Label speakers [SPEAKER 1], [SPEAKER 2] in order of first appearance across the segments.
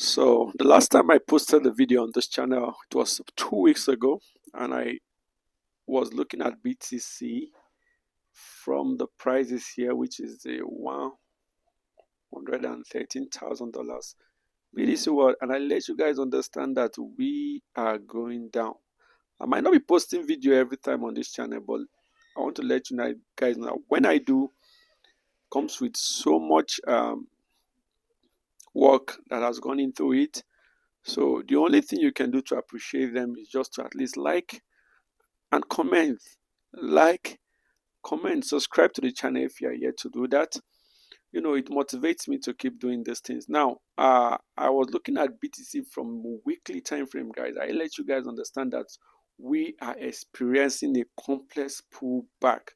[SPEAKER 1] So the last time I posted a video on this channel, it was 2 weeks ago, and I was looking at BTC from the prices here, which is the $113,000 BTC world, and I let you guys understand that we are going down. I might not be posting video every time on this channel, but I want to let you guys know when I do, comes with so much work that has gone into it. So the only thing you can do to appreciate them is just to at least like and comment. Like, comment, subscribe to the channel if you are yet to do that. It motivates me to keep doing these things. Now, I was looking at BTC from a weekly time frame, guys. I let you guys understand that we are experiencing a complex pullback.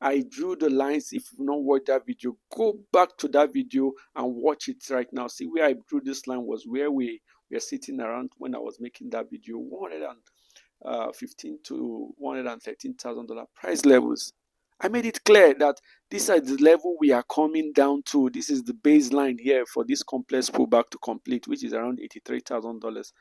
[SPEAKER 1] I drew the lines. If you've not watched that video, go back to that video and watch it right now. See where I drew this line was where we were sitting around when I was making that video. 115 to $113,000 price levels. I made it clear that this is the level we are coming down to. This is the baseline here for this complex pullback to complete, which is around $83,000.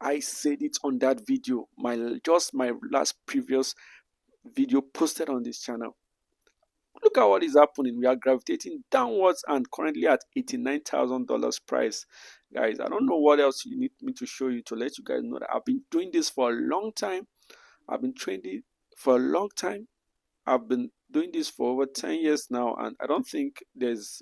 [SPEAKER 1] I said it on that video, my last previous video posted on this channel. Look at what is happening. We are gravitating downwards and currently at $89,000 price. Guys, I don't know what else you need me to show you to let you guys know that I've been doing this for a long time. I've been training for a long time. I've been doing this for over 10 years now, and I don't think there's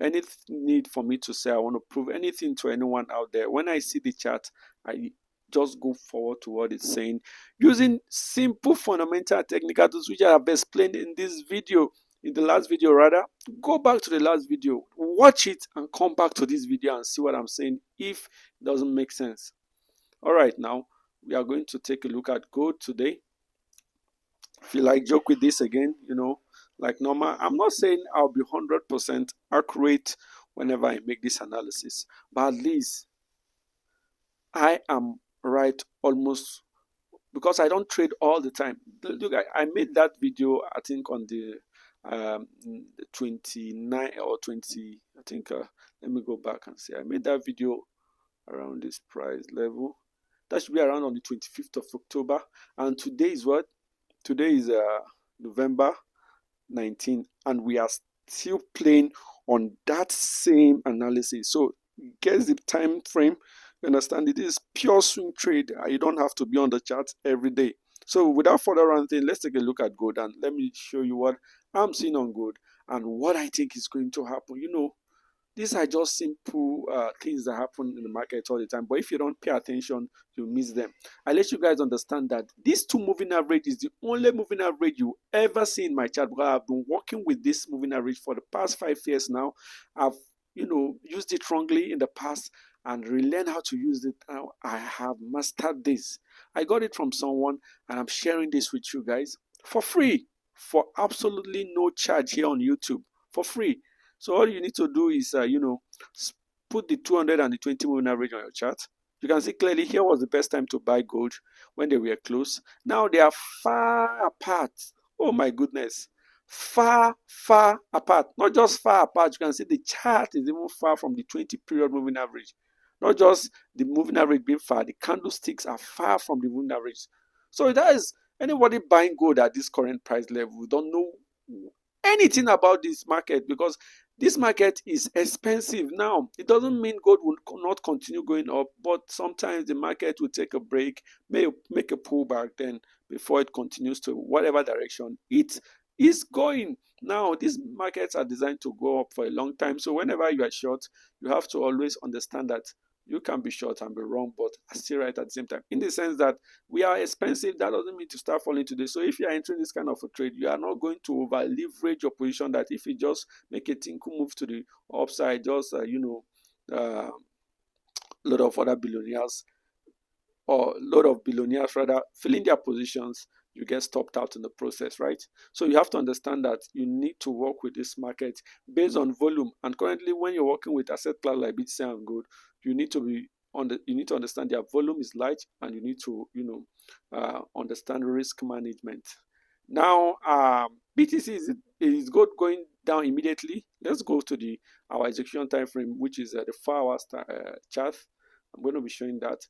[SPEAKER 1] any need for me to say I want to prove anything to anyone out there. When I see the chart, I just go forward to what it's saying using simple fundamental technical tools which I have explained in this video, in the last video rather. Go back to the last video, watch it, and come back to this video and see what I'm saying if it doesn't make sense. All right, now we are going to take a look at gold today. If you like joke with this again, like normal, I'm not saying I'll be 100% accurate whenever I make this analysis, but at least I am right almost, because I don't trade all the time. Look, I made that video, I think on the 29 or 20, I think, let me go back and see. I made that video around this price level. That should be around on the 25th of October. And today is what? Today is November 19, and we are still playing on that same analysis. So guess the time frame. You understand, it is pure swing trade. You don't have to be on the chart every day. So without further ado, let's take a look at gold and let me show you what I'm seeing on gold and what I think is going to happen. These are just simple things that happen in the market all the time. But if you don't pay attention, you miss them. I let you guys understand that this 2 moving average is the only moving average you ever see in my chart, because I've been working with this moving average for the past 5 years now. I've used it wrongly in the past and relearn how to use it. Now I have mastered this. I got it from someone and I'm sharing this with you guys for free, for absolutely no charge here on YouTube, for free. So all you need to do is, put the 200 and the 20 moving average on your chart. You can see clearly here was the best time to buy gold when they were close. Now they are far apart. Oh my goodness. Far apart. Not just far apart. You can see the chart is even far from the 20 period moving average. Not just the moving average being far, the candlesticks are far from the moving average. So that is, anybody buying gold at this current price level don't know anything about this market, because this market is expensive. Now, it doesn't mean gold will not continue going up, but sometimes the market will take a break, may make a pullback then before it continues to whatever direction it is going. Now, these markets are designed to go up for a long time. So whenever you are short, you have to always understand that you can be short and be wrong, but still right at the same time. In the sense that we are expensive, that doesn't mean to start falling today. So if you are entering this kind of a trade, you are not going to over leverage your position, that if you just make a tinkle move to the upside, just a lot of other billionaires, or a lot of billionaires rather, filling their positions, you get stopped out in the process, right? So you have to understand that you need to work with this market based on volume. And currently, when you're working with asset class like BTC and gold, you need to be you need to understand their volume is light, and you need to understand risk management. Now, BTC is gold going down immediately? Let's go to the our execution time frame, which is the 4 hour chart. I'm going to be showing that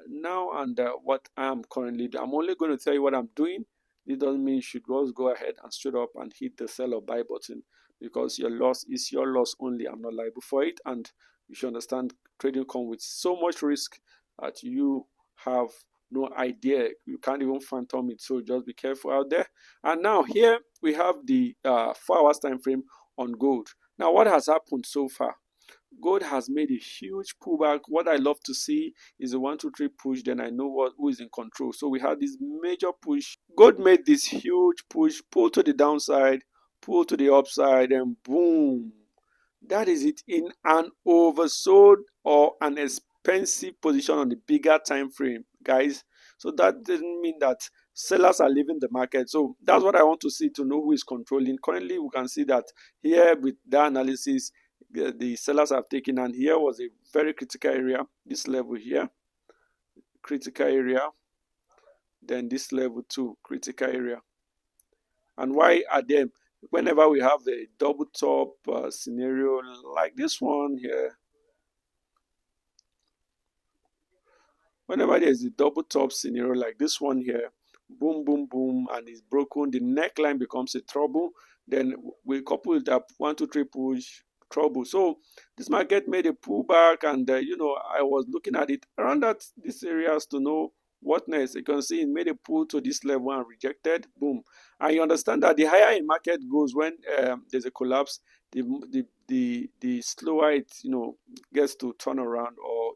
[SPEAKER 1] now, and what I'm currently doing. I'm only going to tell you what I'm doing. It doesn't mean you should just go ahead and straight up and hit the sell or buy button, because your loss is your loss only. I'm not liable for it, and you should understand trading comes with so much risk that you have no idea. You can't even phantom it. So just be careful out there. And now here we have the 4 hours time frame on gold. Now, what has happened so far? Gold has made a huge pullback. What I love to see is a 1 2 3 push. Then I know who is in control. So we had this major push. Gold made this huge push, pull to the downside, pull to the upside, and boom. That is it, in an oversold or an expensive position on the bigger time frame, guys. So that doesn't mean that sellers are leaving the market. So that's what I want to see, to know who is controlling. Currently, we can see that here with the analysis, the sellers have taken, and here was a very critical area. This level here, critical area. Then this level too, critical area. And why are they? Whenever we have a double top scenario like this one here, whenever there's a double top scenario like this one here, boom, boom, boom, and it's broken, the neckline becomes a trouble. Then we couple it up, 1 2 3 push, trouble. So this market made a pullback, and I was looking at it around these areas to know what next. You can see it made a pull to this level and rejected, boom. And you understand that the higher a market goes, when there's a collapse, the slower it gets to turn around, or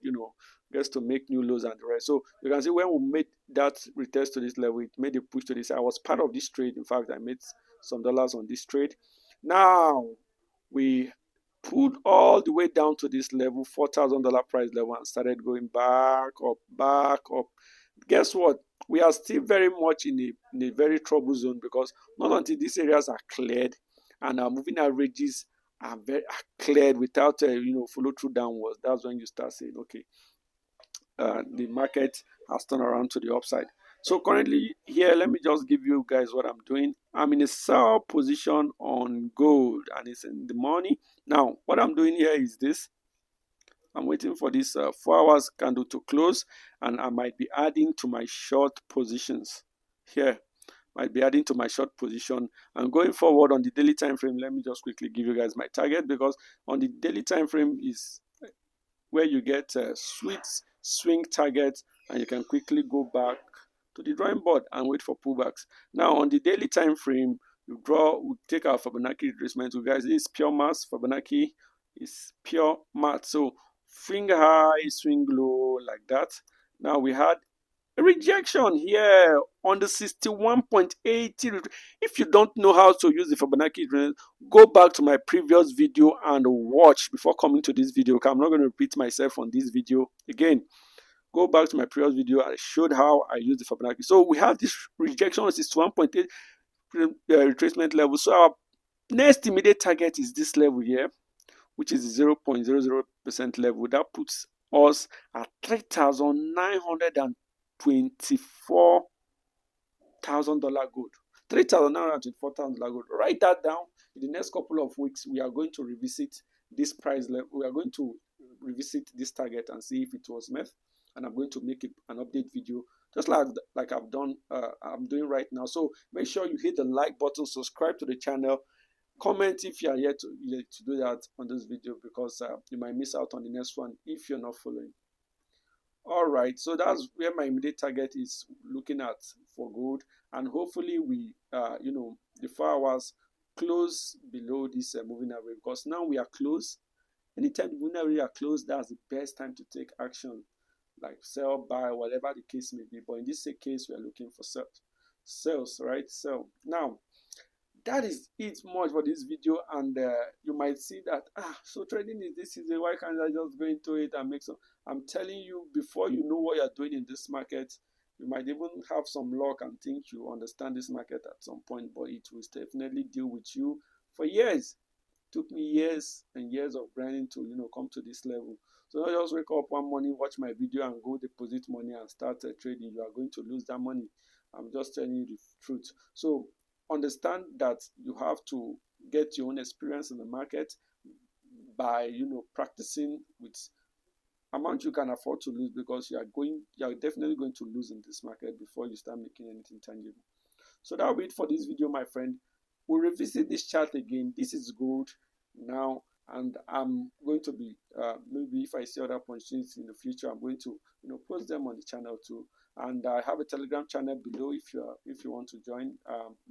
[SPEAKER 1] gets to make new lows and the rest. So you can see when we made that retest to this level, it made a push to this. I was part of this trade. In fact, I made some dollars on this trade. Now we pulled all the way down to this level, $4,000 price level, and started going back up, back up. Guess what? We are still very much in a very trouble zone, because not until these areas are cleared and our moving averages are cleared without follow through downwards, that's when you start saying, okay, the market has turned around to the upside. So currently here, let me just give you guys what I'm doing. I'm in a sell position on gold, and it's in the money. Now what I'm doing here is this. I'm waiting for this 4 hours candle to close, and I might be adding to my short positions here. Might be adding to my short position. And going forward on the daily time frame, let me just quickly give you guys my target, because on the daily time frame is where you get sweet swing targets, and you can quickly go back to the drawing board and wait for pullbacks. Now on the daily time frame, we take our Fibonacci retracement. So guys, this is pure math. Fibonacci is pure math. So swing high, swing low, like that. Now we had a rejection here on the 61.80. If you don't know how to use the Fibonacci, go back to my previous video and watch before coming to this video. I'm not going to repeat myself on this video again. Go back to my previous video. I showed how I use the Fibonacci. So we have this rejection on 61.8 retracement level. So our next immediate target is this level here, which is 0.00% level. That puts us at $3,924,000 gold. $3,924,000 gold. Write that down. In the next couple of weeks, we are going to revisit this price level. We are going to revisit this target and see if it was met. And I'm going to make an update video, just like I'm doing right now. So make sure you hit the like button, subscribe to the channel, comment if you are yet to do that on this video, because you might miss out on the next one if you're not following. All right, so that's where my immediate target is looking at for gold, and hopefully we the 4 hours close below this moving average, because now we are close. Anytime the moving average are close, that's the best time to take action, like sell, buy, whatever the case may be. But in this case, we are looking for sales, right? So now that is it much for this video, and you might see that so trading is this easy, why can't I just go into it and make some? I'm telling you, before you know what you're doing in this market, you might even have some luck and think you understand this market at some point, but it will definitely deal with you for years. It took me years and years of grinding to come to this level. So don't just wake up one morning, watch my video, and go deposit money and start trading. You are going to lose that money. I'm just telling you the truth. So understand that you have to get your own experience in the market by practicing with amount you can afford to lose, because you are definitely going to lose in this market before you start making anything tangible. So that'll be it for this video, my friend. We'll revisit this chart again. This is gold now, and I'm going to be maybe if I see other opportunities in the future, I'm going to post them on the channel too. And I have a Telegram channel below if you want to join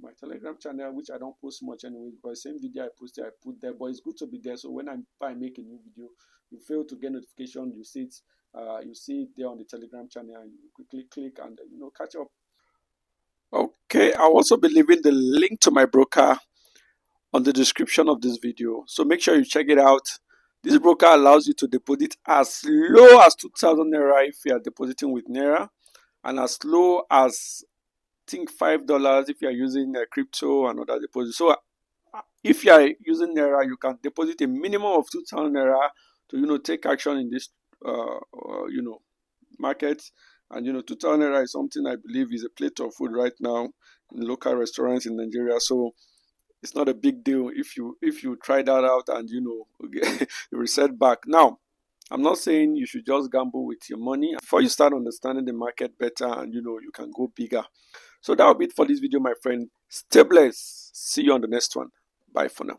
[SPEAKER 1] my Telegram channel, which I don't post much anyway, because the same video I posted I put there, but it's good to be there. So when I make a new video, you fail to get notification, you see it there on the Telegram channel, and you quickly click and catch up. Okay, I'll also be leaving the link to my broker on the description of this video, so make sure you check it out. This broker allows you to deposit as low as 2,000 naira if you are depositing with naira, and as low as I think $5 if you are using crypto and other deposits. So if you are using naira, you can deposit a minimum of 2,000 naira to take action in this market. And 2,000 naira is something I believe is a plate of food right now in local restaurants in Nigeria. So it's not a big deal if you try that out and you reset back. Now, I'm not saying you should just gamble with your money. Before you start understanding the market better, and you can go bigger. So that will be it for this video, my friend. Stay blessed. See you on the next one. Bye for now.